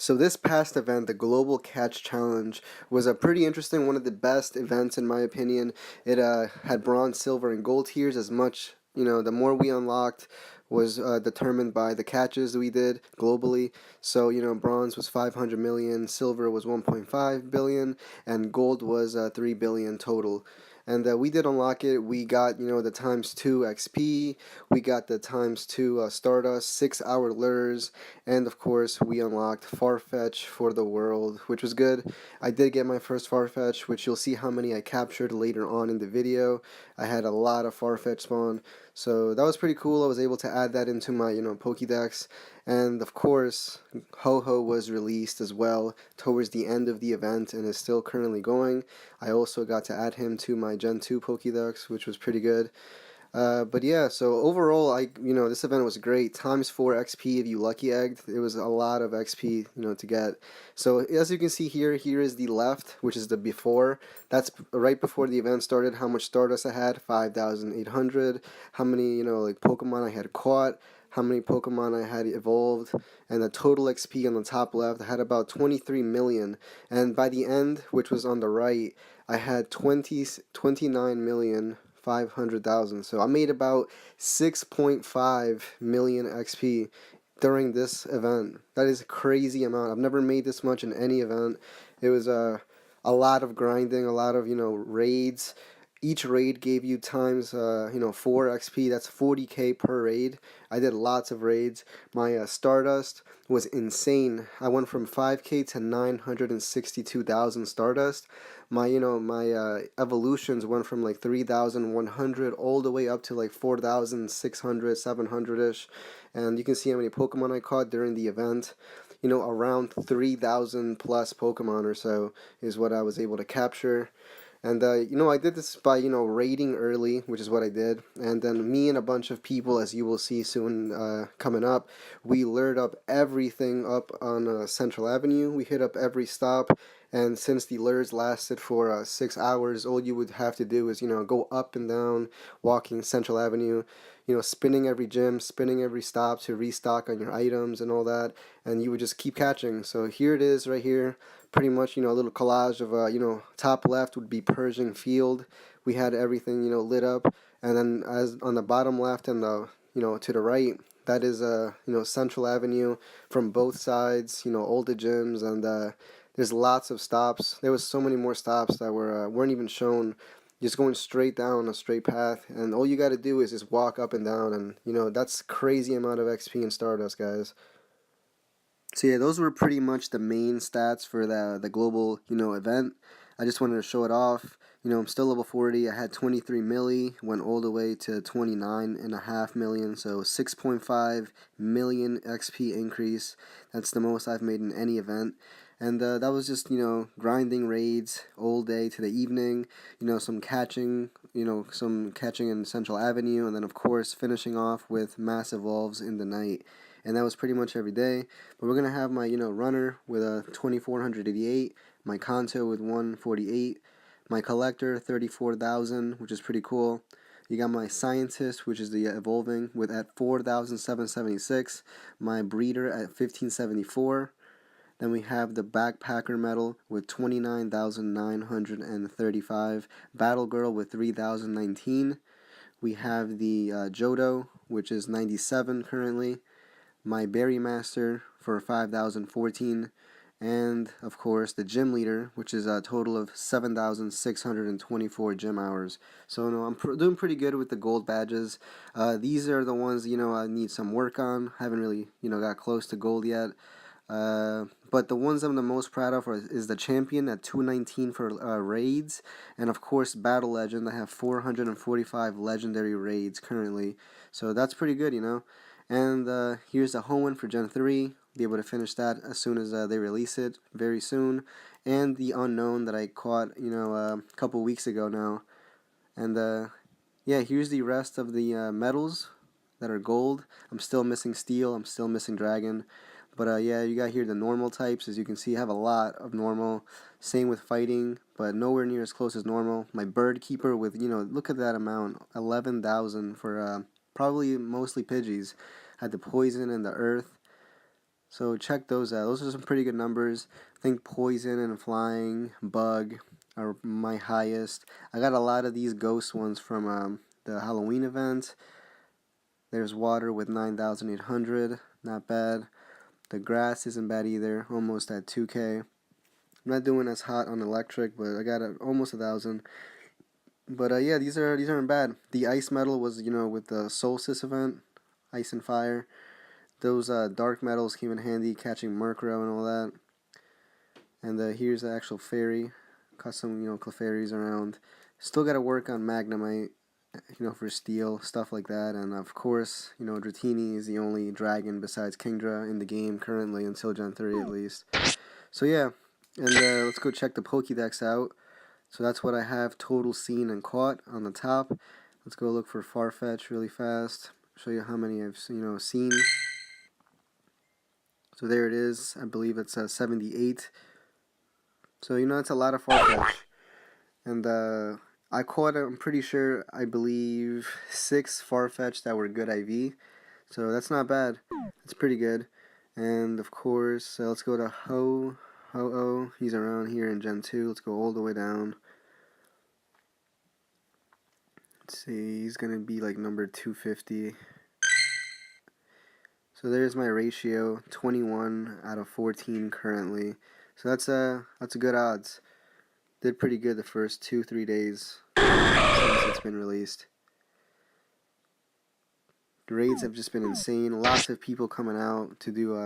So this past event, the Global Catch Challenge, was a pretty interesting, one of the best events in my opinion. It had bronze, silver, and gold tiers. As much, the more we unlocked was determined by the catches we did globally. So, bronze was 500 million, silver was 1.5 billion, and gold was 3 billion total. And we did unlock it. We got, the times 2 XP, we got the times 2 Stardust, 6-hour lures, and of course, we unlocked Farfetch for the world, which was good. I did get my first Farfetch, which you'll see how many I captured later on in the video. I had a lot of Farfetch spawn, so that was pretty cool. I was able to add that into my, Pokédex. And of course, Ho-Ho was released as well towards the end of the event and is still currently going. I also got to add him to my Gen 2 Pokédex, which was pretty good. But yeah, so overall, this event was great. Times 4 XP if you lucky egged. It was a lot of XP, to get. So as you can see here, here is the left, which is the before. That's right before the event started. How much Stardust I had? 5,800. How many, like Pokemon I had caught. How many Pokemon I had evolved, and the total XP on the top left, I had about 23 million. And by the end, which was on the right, I had 29 million 500,000. So I made about 6.5 million XP during this event. That is a crazy amount. I've never made this much in any event. It was a lot of grinding, a lot of, raids. Each raid gave you times 4 XP. That's 40k per raid. I did lots of raids. My Stardust was insane. I went from 5k to 962,000 Stardust. My evolutions went from like 3,100 all the way up to like 4,600, 700ish. And you can see how many Pokemon I caught during the event. Around 3,000 plus Pokemon or so is what I was able to capture. And I did this by raiding early, which is what I did. And then me and a bunch of people, as you will see soon coming up, we lured up everything up on Central Avenue. We hit up every stop, and since the lures lasted for 6 hours, all you would have to do is go up and down, walking Central Avenue, spinning every gym, spinning every stop to restock on your items and all that, and you would just keep catching. So here it is right here, pretty much, a little collage of, top left would be Pershing Field. We had everything, lit up. And then as on the bottom left and the, to the right, that is, Central Avenue from both sides, all the gyms. And there's lots of stops. There was so many more stops that weren't even shown. Just going straight down a straight path. And all you got to do is just walk up and down. And, that's crazy amount of XP in Stardust, guys. So yeah, those were pretty much the main stats for the global, event. I just wanted to show it off. I'm still level 40. I had 23 milli, went all the way to 29.5 million, so 6.5 million XP increase. That's the most I've made in any event. And that was just, grinding raids all day to the evening, some catching, some catching in Central Avenue, and then of course finishing off with mass evolves in the night. And that was pretty much every day. But we're gonna have my runner with a 2488, my Kanto with 148, my collector 34,000, which is pretty cool. You got my scientist, which is the evolving, with at 4,776, my breeder at 1574. Then we have the backpacker medal with 29,935, battle girl with 3,019. We have the Johto, which is 97 currently, my Berry Master for 5,014, and of course the Gym Leader, which is a total of 7,624 gym hours. So no, I'm doing pretty good with the gold badges. These are the ones I need some work on. Haven't really got close to gold yet. But the ones I'm the most proud of is the Champion at 219 for raids, and of course Battle Legend. I have 445 legendary raids currently, so that's pretty good, And here's the Hoenn for Gen 3. Be able to finish that as soon as they release it very soon. And the Unknown that I caught, a couple weeks ago now. And yeah, here's the rest of the medals that are gold. I'm still missing Steel. I'm still missing Dragon. But yeah, you got here the normal types. As you can see, I have a lot of normal. Same with fighting, but nowhere near as close as normal. My Bird Keeper with, look at that amount. 11,000 for probably mostly Pidgeys. Had the Poison and the Earth. So check those out. Those are some pretty good numbers. I think poison and flying, bug are my highest. I got a lot of these ghost ones from the Halloween event. There's water with 9,800, not bad. The grass isn't bad either, almost at 2K. I'm not doing as hot on electric, but I got almost 1,000. But yeah, these aren't bad. The ice metal was with the solstice event, ice and fire. Those dark metals came in handy, catching Murkrow and all that. And here's the actual fairy, custom Clefairies around. Still got to work on Magnemite, for steel, stuff like that. And of course, Dratini is the only dragon besides Kingdra in the game currently until Gen 3 at least. So yeah, and let's go check the Pokédex out. So that's what I have total seen and caught on the top. Let's go look for Farfetch really fast. Show you how many I've seen. So there it is. I believe it's 78. So it's a lot of Farfetch. And I caught, I'm pretty sure, I believe 6 Farfetch that were good IV. So that's not bad. That's pretty good. And of course, let's go to Ho-Oh. He's around here in Gen 2. Let's go all the way down. Let's see, he's going to be like number 250. So there's my ratio, 21 out of 14 currently. So that's a good odds. Did pretty good the first 2-3 days since it's been released. The raids have just been insane. Lots of people coming out to do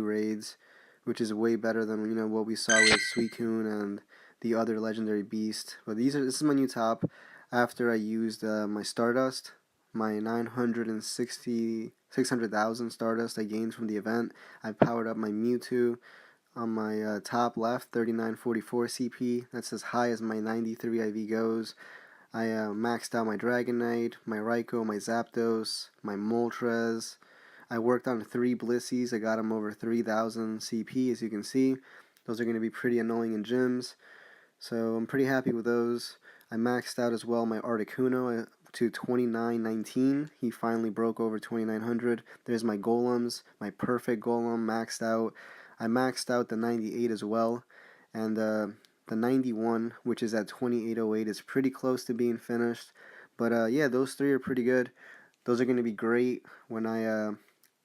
raids, which is way better than what we saw with Suicune and the other legendary beast. But this is my new top after I used my Stardust, my 600,000 Stardust I gained from the event. I powered up my Mewtwo on my top left, 3944 CP. That's as high as my 93 IV goes. I maxed out my Dragonite, my Raikou, my Zapdos, my Moltres. I worked on 3 Blissies. I got them over 3,000 CP, as you can see. Those are going to be pretty annoying in gyms. So I'm pretty happy with those. I maxed out as well my Articuno to 2919. He finally broke over 2900. There's my Golems, my perfect Golem maxed out. I maxed out the 98 as well. And the 91, which is at 2808, is pretty close to being finished. But yeah, those 3 are pretty good. Those are going to be great when I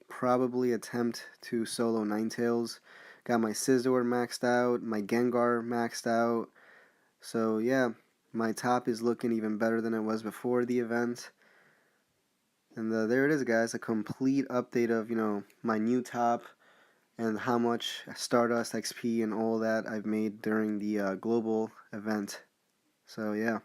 probably attempt to solo Ninetales. Got my Scizor maxed out, my Gengar maxed out. So yeah, my top is looking even better than it was before the event. And there it is, guys, a complete update of my new top and how much Stardust XP and all that I've made during the global event. So yeah.